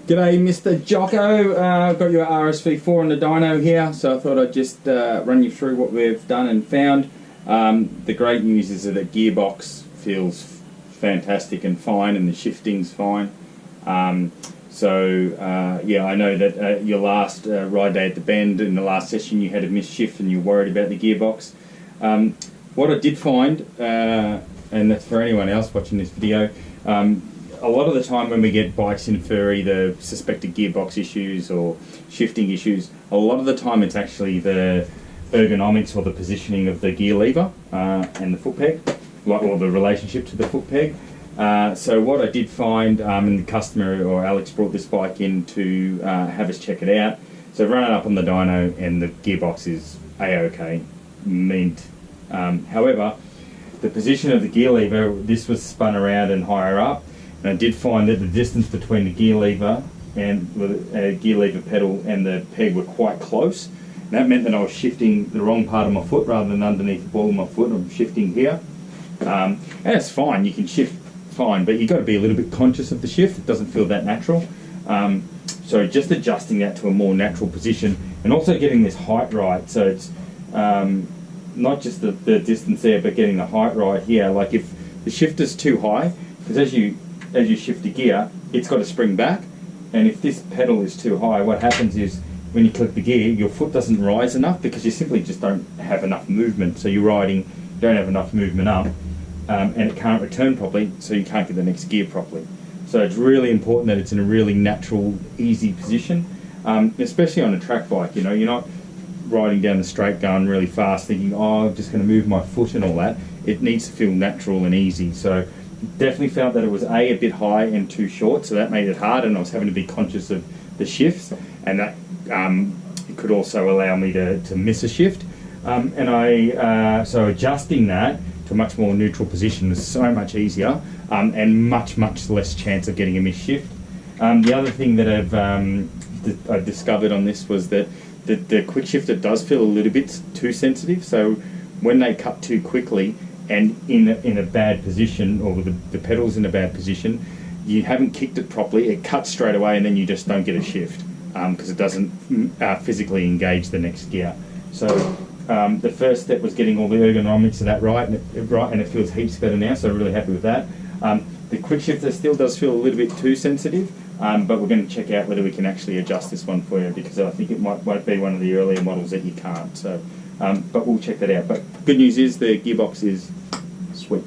G'day Mr. Jocko, I've got your RSV4 on the dyno here, so I thought I'd just run you through what we've done and found. The great news is that the gearbox feels fantastic and fine, and the shifting's fine. Yeah, I know that your last ride day at the bend, in the last session you had a missed shift and you're worried about the gearbox. What I did find, and that's for anyone else watching this video, a lot of the time when we get bikes in for either suspected gearbox issues or shifting issues, a lot of the time it's actually the ergonomics or the positioning of the gear lever and the foot peg, or the relationship to the foot peg. So what I did find, and the customer or Alex brought this bike in to have us check it out. So run it up on the dyno and the gearbox is A-OK, mint. However, the position of the gear lever, this was spun around and higher up. And I did find that the distance between the gear lever and the gear lever pedal and the peg were quite close. And that meant that I was shifting the wrong part of my foot rather than underneath the ball of my foot. I'm shifting here. And it's fine, you can shift fine, but you've got to be a little bit conscious of the shift. It doesn't feel that natural. So just adjusting that to a more natural position and also getting this height right. So it's not just the distance there, but getting the height right here. Like if the shift is too high, because as you shift the gear, it's got to spring back, and if this pedal is too high, what happens is when you click the gear, your foot doesn't rise enough because you simply just don't have enough movement. So you're riding, you don't have enough movement up, and it can't return properly, so you can't get the next gear properly. So it's really important that it's in a really natural, easy position, especially on a track bike. You know, you're not riding down the straight going really fast thinking, oh, I'm just going to move my foot and all that. It needs to feel natural and easy. So definitely felt that it was a bit high and too short, so that made it hard, and I was having to be conscious of the shifts, and that it could also allow me to miss a shift. So adjusting that to a much more neutral position was so much easier, and much less chance of getting a missed shift. The other thing that I discovered on this was that the quick shifter does feel a little bit too sensitive, so when they cut too quickly and in a bad position, or the pedal's in a bad position, you haven't kicked it properly, it cuts straight away and then you just don't get a shift because it doesn't physically engage the next gear. So the first step was getting all the ergonomics of that right, and it feels heaps better now, so I'm really happy with that. The quick shifter still does feel a little bit too sensitive, but we're going to check out whether we can actually adjust this one for you, because I think it might be one of the earlier models that you can't. So, but we'll check that out. But good news is the gearbox is sweet.